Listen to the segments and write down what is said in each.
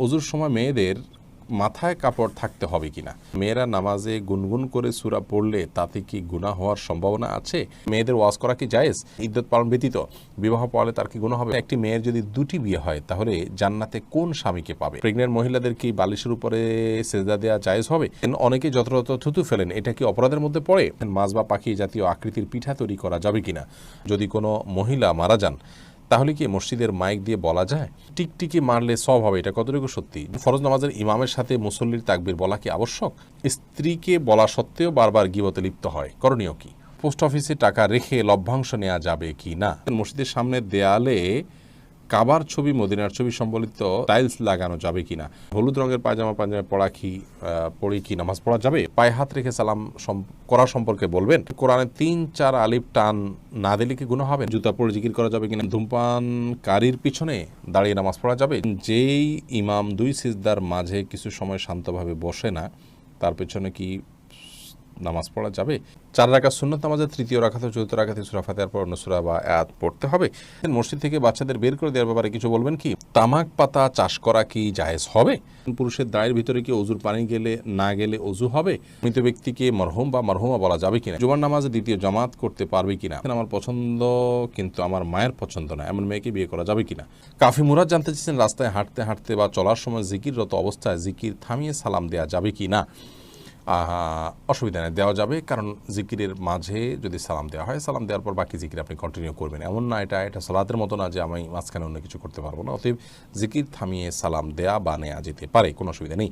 ওযুর সময় মেয়েদের মাথায় কাপড় থাকতে হবে কিনা, মেয়েরা নামাজে গুনগুন করে সূরা পড়লে তাতে কি গুনাহ হওয়ার সম্ভাবনা আছে? মেয়েদের ওয়াজ করা কি জায়েজ? ইদ্যত পালন ব্যতীত বিবাহ পড়ালে তার কি গুনাহ হবে? একটি মেয়ের যদি দুটি বিয়ে হয় তাহলে জান্নাতে কোন স্বামীকে পাবে? প্রেগন্যান্ট মহিলাদের কি বালিশের উপরে সেজদা দেওয়া জায়েজ হবে? অনেকে যত্রতত্র থুতু ফেলেন, এটা কি অপরাধের মধ্যে পড়ে? মাছ বা পাখি জাতীয় আকৃতির পিঠা তৈরি করা যাবে কিনা? যদি কোনো মহিলা মারা যান তাহলে কি মসজিদের মাইক দিয়ে বলা যায়? টিকটিকি মারলে সব হবে, এটা কতটুকু সত্যি? ফরজ নামাজের ইমামের সাথে মুসল্লির তাকবীর বলা কি আবশ্যক? স্ত্রীকে বলা সত্ত্বেও বারবার গীবতে লিপ্ত হয়, করণীয় কি? পোস্ট অফিসে টাকা রেখে লভ্যাংশ নেওয়া যাবে কি না? মসজিদের সামনে দেয়ালে কাবার ছবি, মদিনার ছবি সম্বলিত টাইলস লাগানো যাবে কিনা? হলুদ রঙের পায়জামা পরে কি নামাজ পড়া যাবে? পায়ে হাত রেখে সালাম করা সম্পর্কে বলবেন। কোরআনে ৩-৪ আলিফ টান না দিলে কি গুনাহ হবে? জুতা পরে জিকির করা যাবে কিনা? ধূমপানকারীর পিছনে দাঁড়িয়ে নামাজ পড়া যাবে? যেই ইমাম ২ সিজদার মাঝে কিছু সময় শান্তভাবে বসে না, তার পেছনে কি নামাজ পড়া যাবে? 4 রাকাত সুন্নত নামাজের তৃতীয় রাকাত ও চতুর্থ রাকাতে সূরা ফাতিহার পর অন্য সূরা বা আয়াত পড়তে হবে। মসজিদ থেকে বাচ্চাদের বের করে দেওয়ার ব্যাপারে কিছু বলবেন কি? তামাক পাতা চাষ করা কি জায়েজ হবে? পুরুষের দায়ের ভিতরে কি ওযুর পানি গেলে না গেলে ওযু হবে? মৃত ব্যক্তিকে মরহুম বা মরহুমা বলা যাবে কিনা? জুমার নামাজে দ্বিতীয় জামাত করতে পারবে কিনা? আমার পছন্দ কিন্তু আমার মায়ের পছন্দ না, এমন মেয়েকে বিয়ে করা যাবে কিনা? কাফি মুরাদ জানতে চেয়েছেন, রাস্তায় হাঁটতে হাঁটতে বা চলার সময় জিকিররত অবস্থায় জিকির থামিয়ে সালাম দেওয়া যাবে কি না? অসুবিধা নেই, দেওয়া যাবে, কারণ জিকিরের মাঝে যদি সালাম দেওয়া হয়, সালাম দেওয়ার পর বাকি জিকির আপনি কন্টিনিউ করবেন, এমন না এটা সালাতের মতো না যে আমি মাঝখানে অন্য কিছু করতে পারবো না। অতএব জিকির থামিয়ে সালাম দেয়া বা নেওয়া যেতে পারে, কোনো অসুবিধা নেই।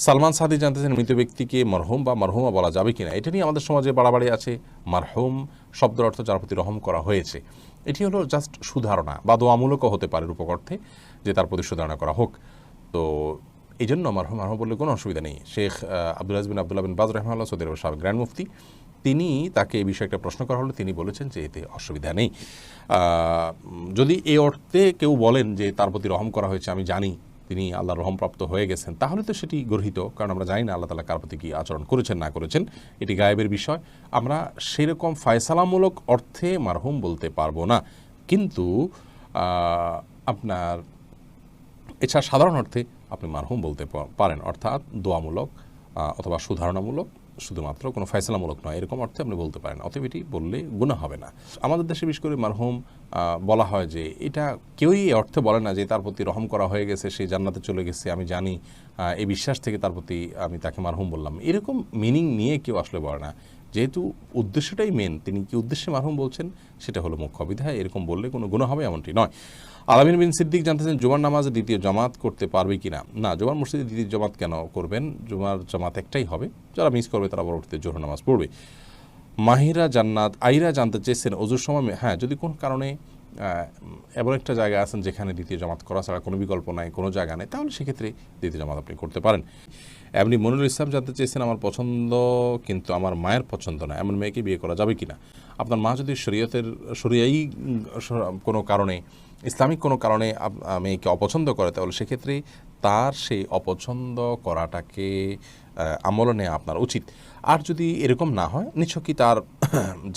সালমান সাদি জানতেছেন, মৃত ব্যক্তিকে মরহুম বা মরহুমা বলা যাবে কিনা? এটা নিয়ে আমাদের সমাজে বাড়াবাড়ি আছে। মারহুম শব্দের অর্থ যার প্রতি রহম করা হয়েছে, এটি হলো জাস্ট সুধারণা বা দোয়ামূলকও হতে পারে রূপক অর্থে, যে তার প্রতি সুধারণা করা হোক। তো এই জন্য মারহুম বললে কোনো অসুবিধা নেই। শেখ আব্দুল আজিজ বিন আব্দুল্লাহ বিন বাজ রাহিমাহুল্লাহ, সৌদি আরবের সাবেক গ্র্যান্ড মুফতি, তিনি তাকে এই বিষয়ে একটা প্রশ্ন করা হলো, তিনি বলেছেন যে এতে অসুবিধা নেই। যদি এই অর্থে কেউ বলেন যে তার প্রতি রহম করা হয়েছে, আমি জানি তিনি আল্লাহর রহমপ্রাপ্ত হয়ে গেছেন, তাহলে তো সেটি গর্হিত, কারণ আমরা জানি না আল্লাহ তাআলা কার প্রতি কী আচরণ করেছেন না করেছেন, এটি গায়েবের বিষয়। আমরা সেরকম ফয়সালামূলক অর্থে মারহুম বলতে পারবো না, কিন্তু আপনার এছাড়া সাধারণ অর্থে আপনি মারহুম বলতে পারেন, অর্থাৎ দোয়ামূলক অথবা সুধারণামূলক, শুধুমাত্র কোনো ফয়সালামূলক নয়, এরকম অর্থে আপনি বলতে পারেন। অতএব এটি বললে গুনাহ হবে না। আমাদের দেশে বিশেষ করে মারহুম বলা হয় যে এটা কেউই এই অর্থে বলে না যে তার প্রতি রহম করা হয়ে গেছে, সে জান্নাতে চলে গেছে, আমি জানি, এই বিশ্বাস থেকে তার প্রতি আমি তাকে মারহুম বললাম, এরকম মিনিং নিয়ে কেউ আসলে বলে না। যেহেতু উদ্দেশ্যটাই মেন, তিনি কি উদ্দেশ্যে মারহুম বলছেন সেটা হলো মুখ্য বিধায়, এরকম বললে কোনো গুনাহ হবে এমনটি নয়। আলামিন বিন সিদ্দিক জানতেছেন, জুমার নামাজে দ্বিতীয় জামাত করতে পারবে কিনা? না, জুমার মসজিদে দ্বিতীয় জামাত কেন করবেন? জুমার জামাত একটাই হবে, যারা মিস করবে তারা পরবর্তীতে জোহর নামাজ পড়বে। মাহিরা জান্নাত আইরা জানতে চেয়েছেন, ওযুর সময় হ্যাঁ, যদি কোন কারণে এমন একটা জায়গায় আছেন যেখানে দ্বিতীয় জামাত করা ছাড়া কোনো বিকল্প নাই, কোনো জায়গা নেই, তাহলে সেক্ষেত্রে দ্বিতীয় জামাত আপনি করতে পারেন। এমনি মনিরুল ইসলাম জানতে চেয়েছেন, আমার পছন্দ কিন্তু আমার মায়ের পছন্দ না, এমন মেয়েকে বিয়ে করা যাবে কিনা? আপনার মা যদি শরিয়াই কোনো কারণে, ইসলামিক কোনো কারণে মেয়েকে অপছন্দ করে, তাহলে সেক্ষেত্রে তার সেই অপছন্দ করাটাকে আমলে নেওয়া আপনার উচিত। আর যদি এরকম না হয়, নিছকই তার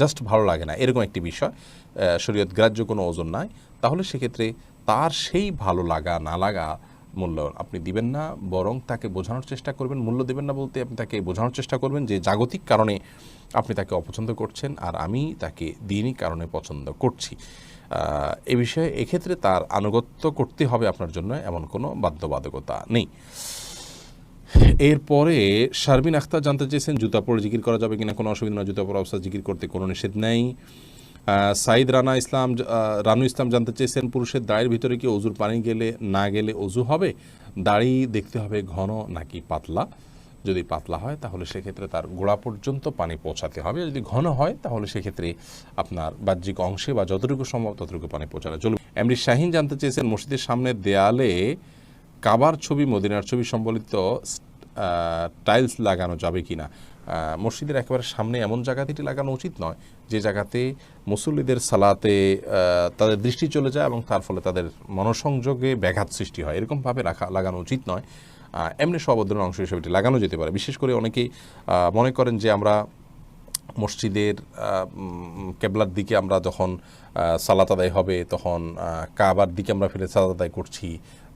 জাস্ট ভালো লাগে না, এরকম একটি বিষয়, শরীয়ত গ্রাহ্য কোনো ওজন নাই, তাহলে সেক্ষেত্রে তার সেই ভালো লাগা না লাগা মূল্য আপনি দিবেন না, বরং তাকে বোঝানোর চেষ্টা করবেন। মূল্য দেবেন না বলতে আপনি তাকে বোঝানোর চেষ্টা করবেন যে জাগতিক কারণে আপনি তাকে অপছন্দ করছেন আর আমি তাকে দ্বীনি কারণে পছন্দ করছি। এ বিষয়ে এক্ষেত্রে তার আনুগত্য করতে হবে আপনার জন্য, এমন কোনো বাধ্যবাধকতা নেই। এরপরে শারমিন আখতার জানতে চেয়েছেন, জুতা পরে জিকির করা যাবে কিনা? কোনো অসুবিধা নয়, জুতা পরে অবস্থায় জিকির করতে কোনো নিষেধ নেই। সাইদ রানু ইসলাম জানতে চেয়েছেন, পুরুষের দাড়ির ভিতরে কি ওযুর পানি গেলে না গেলে ওযু হবে? দাড়ি দেখতে হবে ঘন নাকি পাতলা। যদি পাতলা হয় তাহলে সেক্ষেত্রে তার গোড়া পর্যন্ত পানি পৌঁছাতে হবে, যদি ঘন হয় তাহলে সেক্ষেত্রে আপনার বাহ্যিক অংশে বা যতটুকু সম্ভব ততটুকু পানি পৌঁছালে চলবে। এমডি শাহিন জানতে চেয়েছেন, মসজিদের সামনে দেয়ালে কাবার ছবি, মদিনার ছবি সম্বলিত টাইলস লাগানো যাবে কিনা? মসজিদের একেবারে সামনে এমন জায়গাতে এটি লাগানো উচিত নয় যে জায়গাতে মুসল্লিদের সালাতে তাদের দৃষ্টি চলে যায় এবং তার ফলে তাদের মনসংযোগে ব্যাঘাত সৃষ্টি হয়, এরকমভাবে লাগানো উচিত নয়। এমনি সবদ্ধনের অংশ হিসেবে এটি লাগানো যেতে পারে। বিশেষ করে অনেকেই মনে করেন যে আমরা মসজিদের কেবলার দিকে আমরা যখন সালাত আদায় হবে তখন কাবার দিকে আমরা ফিরে সালাত আদায় করছি,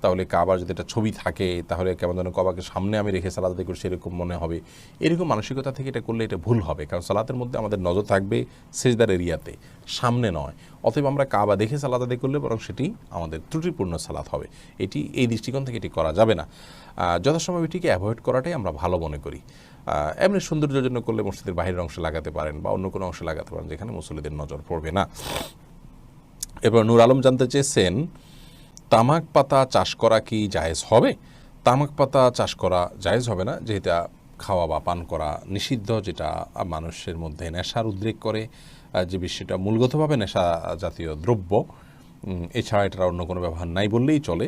তাহলে কাবার যদি একটা ছবি থাকে তাহলে কেমন যেন কাবাকে সামনে আমি রেখে সালাত আদায় করি সেরকম মনে হবে। এরকম মানসিকতা থেকে এটা করলে এটা ভুল হবে, কারণ সালাতের মধ্যে আমাদের নজর থাকবে সেজদার এরিয়াতে, সামনে নয়। অতএব আমরা কাবা দেখে সালাত আদায় করলে বরং সেটি আমাদের ত্রুটিপূর্ণ সালাত হবে। এটি এই দৃষ্টিকোণ থেকে এটি করা যাবে না। যথাসম্ভব এটিকে অ্যাভয়েড করাটাই আমরা ভালো মনে করি। এমনি সৌন্দর্যের জন্য করলে মসজিদের বাইরের অংশে লাগাতে পারেন বা অন্য কোনো অংশে লাগাতে পারেন যেখানে মুসল্লিদের নজর পড়বে না। এরপর নূর আলম জানতে চেয়েছেন, তামাক পাতা চাষ করা কি জায়েজ হবে? তামাক পাতা চাষ করা জায়েজ হবে না, যেটা খাওয়া বা পান করা নিষিদ্ধ, যেটা মানুষের মধ্যে নেশার উদ্রেক করে, যে বিষয়টা মূলগতভাবে নেশা জাতীয় দ্রব্য, এছাড়া এটার অন্য কোনো ব্যবহার নাই বললেই চলে।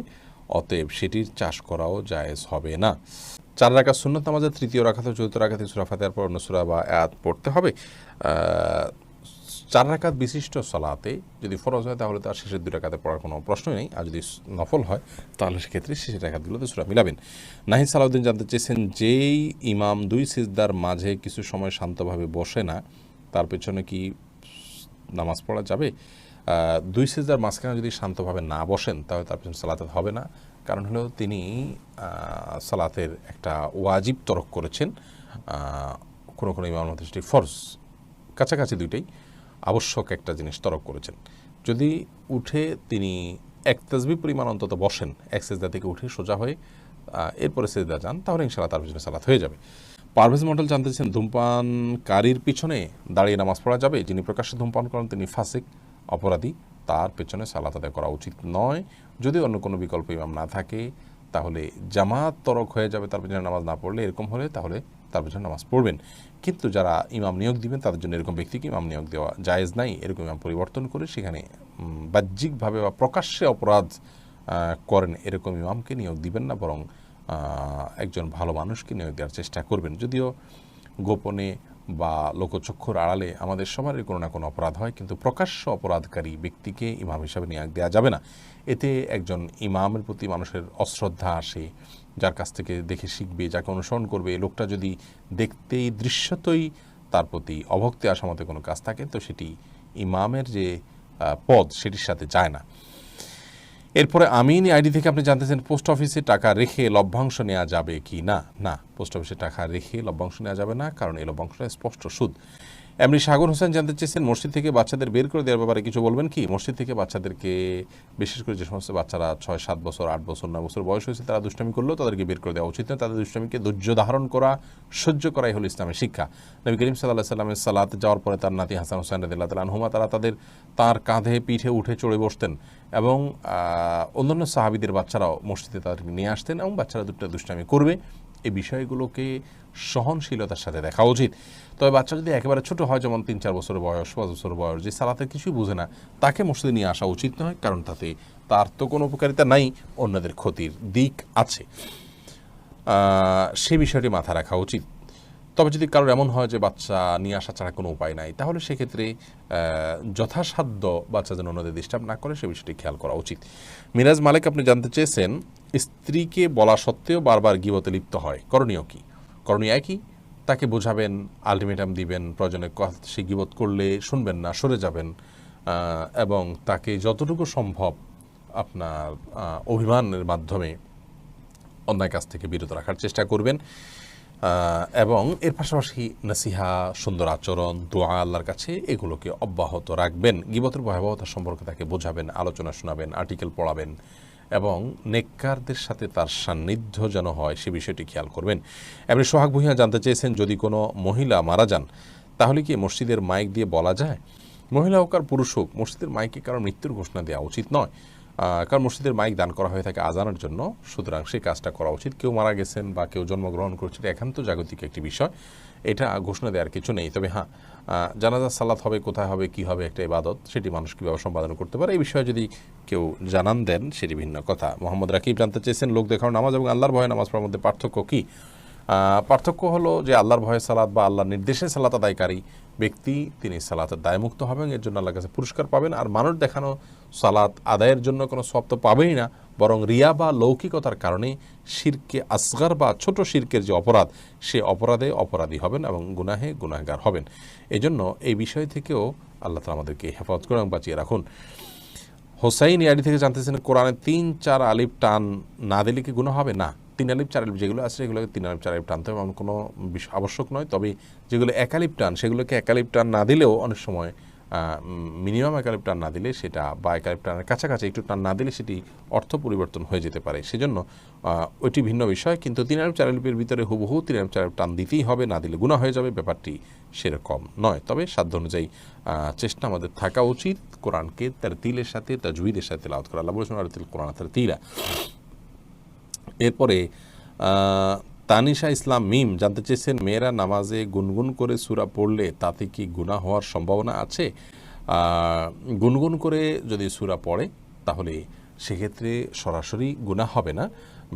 অতএব সেটির চাষ করাও জায়েজ হবে না। 4 রাকাত সুন্নত নামাজের তৃতীয় রাকাত ও চতুর্থ রাকাতে সূরা ফাতিহার পর অন্য সূরা বা আয়াত পড়তে হবে। 4 রাকাত বিশিষ্ট সালাতে যদি ফরজ হয় তাহলে তার শেষের 2 রাকাতে পড়ার কোনো প্রশ্নই নেই, আর যদি নফল হয় তাহলে সেক্ষেত্রে শেষের রাকাতগুলোতে সূরা মিলাবেন। নাহিদ সালাউদ্দিন জানতে চেয়েছেন, যেই ইমাম 2 সিজদার মাঝে কিছু সময় শান্তভাবে বসে না, তার পেছনে কি নামাজ পড়া যাবে? 2 সিজদার মাঝখানে যদি শান্তভাবে না বসেন তাহলে তার পেছনে সালাত হবে না। কারণ হলো তিনি সালাতের একটা ওয়াজিব তরক করেছেন, কোনো কোনো ইমামের মধ্যে সেটি ফরজ, কাছাকাছি দুইটাই আবশ্যক একটা জিনিস তরক করেছেন। যদি উঠে তিনি এক তাসবিহ পরিমাণ অন্তত বসেন, এক সিজদা থেকে উঠে সোজা হয়ে এরপরে সিজদা যান, তাহলে ইনশাআল্লাহ তার পিছনে সালাত হয়ে যাবে। পারভেজ মন্ডল জানতে চান, ধূমপানকারীর পিছনে দাঁড়িয়ে নামাজ পড়া যাবে? যিনি প্রকাশ্যে ধূমপান করেন তিনি ফাসিক, অপরাধী, তার পেছনে সালাত আদায় করা উচিত নয়। যদি অন্য কোনো বিকল্প ইমাম না থাকে তাহলে জামাত তরক হয়ে যাবে তার পেছনে নামাজ না পড়লে, এরকম হলে তাহলে তার পেছনে নামাজ পড়বেন। কিন্তু যারা ইমাম নিয়োগ দিবেন তাদের জন্য এরকম ব্যক্তিকে ইমাম নিয়োগ দেওয়া জায়েজ নাই। এরকম ইমাম পরিবর্তন করে সেখানে বাহ্যিকভাবে বা প্রকাশ্যে অপরাধ করেন এরকম ইমামকে নিয়োগ দিবেন না, বরং একজন ভালো মানুষকে নিয়োগ দেওয়ার চেষ্টা করবেন। যদিও গোপনে বা লোকচক্ষুর আড়ালে আমাদের সবারই কোনো না কোনো অপরাধ হয়, কিন্তু প্রকাশ্য অপরাধকারী ব্যক্তিকে ইমাম হিসাবে নিয়োগ দেওয়া যাবে না। এতে একজন ইমামের প্রতি মানুষের অশ্রদ্ধা আসে, যার কাছ থেকে দেখে শিখবে, যাকে অনুসরণ করবে, এই লোকটা যদি দেখতেই দৃশ্যতই তার প্রতি অভক্তি আসা মতো কোনো কাজ থাকে তো সেটি ইমামের যে পদ সেটির সাথে যায় না। এরপরে আমিন আইডি থেকে আপনি জানতেছেন, পোস্ট অফিসে টাকা রেখে লভ্যাংশ নেওয়া যাবে কি না? না, পোস্ট অফিসে টাকা রেখে লভ্যাংশ নেওয়া যাবে না, কারণ এই লভ্যাংশটা স্পষ্ট সুদ। এমনি সাগর হোসেন জানতে চেয়েছেন, মসজিদ থেকে বাচ্চাদের বের করে দেওয়ার ব্যাপারে কিছু বলবেন কি? মসজিদ থেকে বাচ্চাদেরকে, বিশেষ করে যে সমস্ত বাচ্চারা 6-7 বছর, 8 বছর, 9 বছর বয়স হয়েছে, তারা দুষ্টামি করলেও তাদেরকে বের করে দেওয়া উচিত নয়। তাদের দুষ্টামিকে ধৈর্য ধারণ করা, সহ্য করাই হলো ইসলামের শিক্ষা। নবী করিম সাল্লাল্লাহু আলাইহি সাল্লামের সালাতে যাওয়ার পরে তার নাতি হাসান হোসেন রাদিয়াল্লাহু তাআলা আনহুমা তার কাঁধে পিঠে উঠে চড়ে বসতেন, এবং অন্যান্য সাহাবীদের বাচ্চারাও মসজিদে তাদেরকে নিয়ে আসতেন, এবং বাচ্চারা দুষ্টামি করবে, এই বিষয়গুলোকে সহনশীলতার সাথে দেখা উচিত। তবে বাচ্চা যদি একেবারে ছোট হয়, যেমন 3-4 বছরের বয়স, 5 বছর বয়স, যে সালাতের কিছুই বুঝে না, তাকে মসজিদে নিয়ে আসা উচিত নয়, কারণ তাতে তার তো কোনো উপকারিতা নাই, অন্যদের ক্ষতির দিক আছে। সে বিষয়টি মাথা রাখা উচিত। তবে যদি কারোর এমন হয় যে বাচ্চা নিয়ে আসা ছাড়া কোনো উপায় নাই, তাহলে সেক্ষেত্রে যথাসাধ্য বাচ্চা যেন অন্যদের ডিস্টার্ব না করে সে বিষয়টি খেয়াল করা উচিত। মিরাজ মালিক আপনি জানতে চেয়েছেন, স্ত্রীকে বলা সত্ত্বেও বারবার গীবতে লিপ্ত হয়, করণীয় কি? করণীয় একই, তাকে বোঝাবেন, আলটিমেটাম দিবেন, প্রয়োজনে সে গীবত করলে শুনবেন না, সরে যাবেন, এবং তাকে যতটুকু সম্ভব আপনার অভিমানের মাধ্যমে অন্যায় কাজ থেকে বিরত রাখার চেষ্টা করবেন, এবং এর পাশাপাশি নসিহা, সুন্দর আচরণ, দোয়া আল্লাহর কাছে, এগুলোকে অব্যাহত রাখবেন। গীবতের ভয়াবহতা সম্পর্কে তাকে বোঝাবেন, আলোচনা শোনাবেন, আর্টিকেল পড়াবেন, এবং নেককারদের সাথে তার সান্নিধ্য যেন হয় সে বিষয়টি খেয়াল করবেন। এমনি সোহাগ ভূঁইয়া জানতে চেয়েছেন, যদি কোনো মহিলা মারা যান তাহলে কি মসজিদের মাইক দিয়ে বলা যায়? মহিলা হোক আর পুরুষ হোক, মসজিদের মাইকে কারণ মৃত্যুর ঘোষণা দেওয়া উচিত নয়, কারণ মসজিদের মাইক দান করা হয়ে থাকে আজানের জন্য, সুতরাং সেই কাজটা করা উচিত। কেউ মারা গেছেন বা কেউ জন্মগ্রহণ করছে, একান্ত জাগতিক একটি বিষয়, এটা ঘোষণা দেওয়ার কিছু নেই। তবে হ্যাঁ, জানাজা সালাত হবে, কোথায় হবে, কী হবে, একটা ইবাদত, সেটি মানুষ কীভাবে সম্পাদন করতে পারে, এই বিষয়ে যদি কেউ জানান দেন সেটি ভিন্ন কথা। মোহাম্মদ রাকিব জানতে চেয়েছেন, লোক দেখানো নামাজ এবং আল্লাহর ভয়ে নামাজ পড়ার মধ্যে পার্থক্য কী? পার্থক্য হলো যে আল্লাহর ভয়ে সালাত বা আল্লাহর নির্দেশে সালাত আদায়কারী ব্যক্তি তিনি সালাতের দায়মুক্ত হবেন, এর জন্য আল্লাহর কাছে পুরস্কার পাবেন। আর মানুষ দেখানো সালাত আদায়ের জন্য কোনো সওয়াব তো পাবেই না, বরং রিয়া বা লৌকিকতার কারণে শিরকে আসগার বা ছোট শিরকের যে অপরাধ, সে অপরাধে অপরাধী হবেন এবং গুনাহে গুনাহগার হবেন। এই জন্য এই বিষয় থেকেও আল্লাহ তাআলা আমাদেরকে হেফাজত করুন এবং বাঁচিয়ে রাখুন। হোসাইন ইয়াডি থেকে জানতেছেন কোরআনে ৩-৪ আলিফ টান না দিলে কি গুনাহ হবে? না, ৩ আলিফ ৪ আলিফ যেগুলো আছে সেগুলোকে ৩ আলিফ ৪ আলিফ টানতে হবে, এমন কোনো আবশ্যক নয়। তবে যেগুলো ১ আলিফ টান সেগুলোকে ১ আলিফ টান না দিলেও অনেক সময় মিনিমাম ১ আলিফ টান না দিলে সেটা, বা ১ আলিফ টানের কাছাকাছি একটু টান না দিলে সেটি অর্থ পরিবর্তন হয়ে যেতে পারে। সেজন্য ওইটি ভিন্ন বিষয়, কিন্তু ৩ আলিফ ৪ আলিফের ভিতরে হুবহু ৩ আলিফ ৪ আলিফ টান দিতেই হবে, না দিলে গুনাহ হয়ে যাবে, ব্যাপারটি সেরকম নয়। তবে সাধ্য অনুযায়ী চেষ্টা আমাদের থাকা উচিত কোরআনকে তারতিলের সাথে, তাজউইদের সাথে তেলাওয়াত করা। আল্লাহ বলেছেন আরতিল কোরআন তারতিলা। এরপরে তানিশা ইসলাম মিম জানতে চেয়েছেন, মেয়েরা নামাজে গুনগুন করে সূরা পড়লে তাতে কি গুনাহ হওয়ার সম্ভাবনা আছে? গুনগুন করে যদি সূরা পড়ে তাহলে সেক্ষেত্রে সরাসরি গুনাহ হবে না,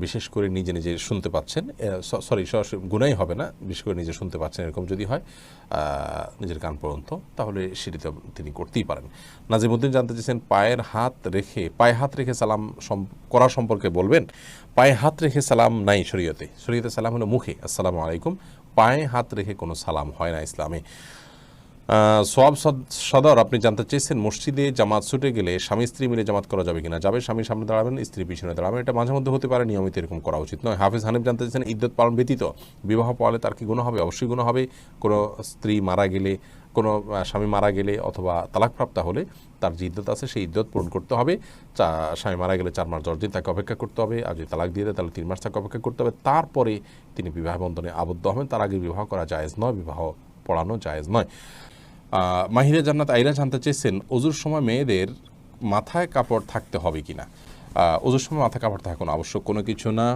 বিশেষ করে নিজে নিজে শুনতে পাচ্ছেন, সরাসরি গুনাহই হবে না, বিশেষ করে নিজে শুনতে পাচ্ছেন এরকম যদি হয় নিজের কান পর্যন্ত, তাহলে সেটি তো তিনি করতেই পারেন। নাজিমুদ্দিন জানতে চেয়েছেন, পায়ে হাত রেখে সালাম করা সম্পর্কে বলবেন। পায়ে হাত রেখে সালাম নাই শরীয়তে সালাম হলো মুখে আসসালামু আলাইকুম, পায়ে হাত রেখে কোনো সালাম হয় না ইসলামে। সোয়াব সদর আপনি জানতে চেয়েছেন, মসজিদে জামাত ছুটে গেলে স্বামী স্ত্রী মিলে জামাত করা যাবে কিনা? যাবে, স্বামীর সামনে দাঁড়াবেন, স্ত্রী পিছনে দাঁড়াবেন, এটা মাঝে মধ্যে হতে পারে, নিয়মিত এরকম করা উচিত নয়। হাফিজ হানিফ জানতে চেয়েছেন, ইদ্যত পালন ব্যতীত বিবাহ পাওয়ালে তার কি গুনাহ হবে? অবশ্যই গুনাহ হবে। কোনো স্ত্রী মারা গেলে, কোনো স্বামী মারা গেলে অথবা তালাকপ্রাপ্ত হলে তার যে ইদ্যত আছে সেই ইদ্যত পূরণ করতে হবে। স্বামী মারা গেলে 4 মাস 10 দিন তাকে অপেক্ষা করতে হবে, আর যদি তালাক দিয়ে দেয় তাহলে 3 মাস তাকে অপেক্ষা করতে হবে, তারপরে তিনি বিবাহ বন্ধনে আবদ্ধ হবেন। তার আগে বিবাহ করা জায়েজ নয়, বিবাহ পড়ানো জায়েজ নয়। মাহিরা জান্নাত আইরা জানতে চেয়েছেন, ওজুর সময় মেয়েদের মাথায় কাপড় থাকতে হবে কিনা? ওজুর সময় মাথায় কাপড় থাকা কোনো আবশ্যক কোনো কিছু না।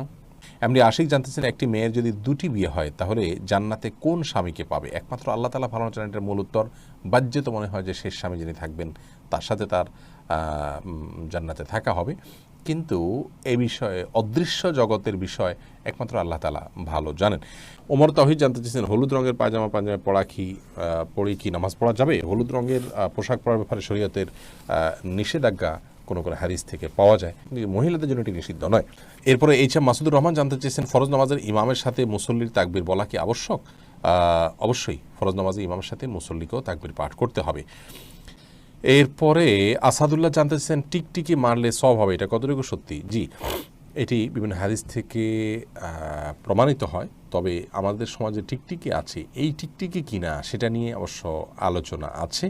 এমনি আশিক জানতেছেন, একটি মেয়ের যদি 2টি বিয়ে হয় তাহলে জান্নাতে কোন স্বামীকে পাবে? একমাত্র আল্লাহ তাআলা ভালো জানেন। এটার মূল উত্তর, বাহ্যত মনে হয় যে শেষ স্বামী যিনি থাকবেন তার সাথে তার জান্নাতে থাকা হবে, কিন্তু এই বিষয়ে অদৃশ্য জগতের বিষয় একমাত্র আল্লাহ তাআলা ভালো জানেন। ওমর তাওহিদ জানতে চেয়েছেন, হলুদ রঙের পায়জামা পরে কি নামাজ পড়া যাবে? হলুদ রঙের পোশাক পরার ব্যাপারে শরীয়তের নিষেধাজ্ঞা কোনো কোনো হাদিস থেকে পাওয়া যায়, মহিলাদের জন্য এটি নিষিদ্ধ নয়। এরপরে এইচ.এম. মাসুদুর রহমান জানতে চেয়েছেন, ফরজ নামাজের ইমামের সাথে মুসল্লির তাকবীর বলা কি আবশ্যক? অবশ্যই ফরজ নামাজে ইমামের সাথে মুসল্লিকেও তাকবীর পাঠ করতে হবে। এরপরে আসাদুল্লাহ জানতে চেয়েছেন, টিকটিকি মারলে সওয়াব হবে, এটা কতটুকু সত্যি? জি, এটি বিভিন্ন হাদিস থেকে প্রমাণিত হয়, তবে আমাদের সমাজে টিকটিকি আছে, এই টিকটিকি কিনা সেটা নিয়ে অবশ্য আলোচনা আছে,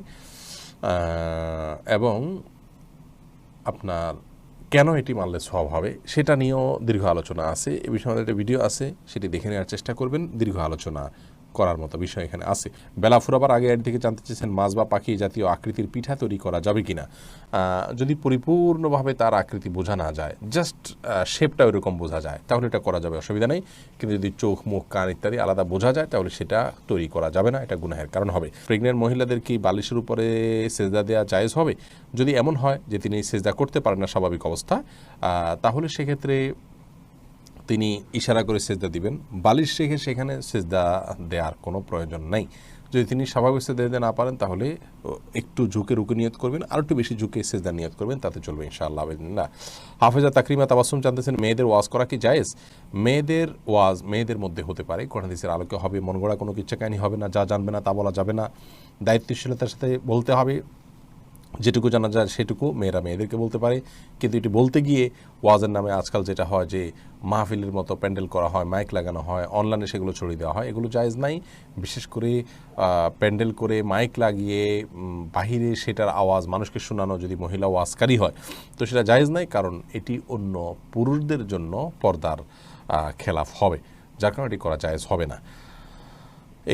এবং আপনার কেন এটি মারলে সওয়াব হবে সেটা নিয়েও দীর্ঘ আলোচনা আছে। এ বিষয়ে আমাদের একটা ভিডিও আছে, সেটি দেখে নেওয়ার চেষ্টা করবেন, দীর্ঘ আলোচনা করার মতো বিষয় এখানে আছে। বেলা ফুরাবার আগে এর দিকে জানতে চেয়েছেন, মাছ বা পাখি জাতীয় আকৃতির পিঠা তৈরি করা যাবে কিনা? যদি পরিপূর্ণভাবে তার আকৃতি বোঝা না যায়, জাস্ট শেপটা ওইরকম বোঝা যায়, তাহলে এটা করা যাবে, অসুবিধা নেই। কিন্তু যদি চোখ, মুখ, কান ইত্যাদি আলাদা বোঝা যায় তাহলে সেটা তৈরি করা যাবে না, এটা গুনাহের কারণ হবে। প্রেগনেন্ট মহিলাদের কি বালিশের উপরে সেজদা দেওয়া জায়েজ হবে? যদি এমন হয় যে তিনি সেজদা করতে পারেন না স্বাভাবিক অবস্থা, তাহলে সেক্ষেত্রে তিনি ইশারা করে সেজদা দিবেন, বালিশ রেখে সেখানে সেজদা দেওয়ার কোনো প্রয়োজন নাই। যদি তিনি স্বাভাবিক সেজদা দিতে না পারেন তাহলে একটু ঝুঁকে রুকে নিয়ত করবেন, আর একটু বেশি ঝুঁকে সেজদা নিয়ত করবেন, তাতে চলবে ইনশাআল্লাহ বিদিনিল্লাহ। হাফেজা তাকরিমা তাবাসসুম জানতেছেন, মেয়েদের ওয়াজ করা কি জায়েজ? মেয়েদের ওয়াজ মেয়েদের মধ্যে হতে পারে, কোরআন হাদিসের আলোকে হবে, মন গড়া কোনো কিচ্ছা কাহিনী হবে না, যা জানবে না তা বলা যাবে না, দায়িত্বশীলতার সাথে বলতে হবে, যেটুকু জানা যায় সেটুকু মেয়েরা মেয়েদেরকে বলতে পারে। কিন্তু এটি বলতে গিয়ে ওয়াজের নামে আজকাল যেটা হয় যে মাহফিলের মতো প্যান্ডেল করা হয়, মাইক লাগানো হয়, অনলাইনে সেগুলো ছড়িয়ে দেওয়া হয়, এগুলো জায়েজ নাই। বিশেষ করে প্যান্ডেল করে মাইক লাগিয়ে বাহিরে সেটার আওয়াজ মানুষকে শোনানো যদি মহিলা ওয়াজকারী হয় তো সেটা জায়েজ নাই, কারণ এটি অন্য পুরুষদের জন্য পর্দার খেলাফ হবে, যার কারণে এটি করা জায়েজ হবে না।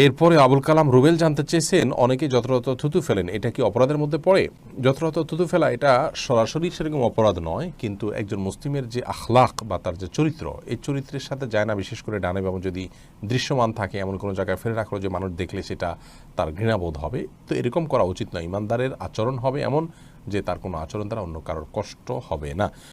এরপরে আবুল কালাম রুবেল জানতে চেয়েছেন, অনেকে যত্রতত্র থুতু ফেলেন, এটা কি অপরাধের মধ্যে পড়ে? যত্রতত্র থুতু ফেলা এটা সরাসরি সেরকম অপরাধ নয়, কিন্তু একজন মুসলিমের যে আখলাক বা তার যে চরিত্র, এই চরিত্রের সাথে যায় না। বিশেষ করে ডানে বামে যদি দৃশ্যমান থাকে এমন কোনো জায়গায় ফেলে রাখলো যে মানুষ দেখলে সেটা তার ঘৃণাবোধ হবে, তো এরকম করা উচিত নয়। ইমানদারের আচরণ হবে এমন যে তার কোনো আচরণ দ্বারা অন্য কারোর কষ্ট হবে না।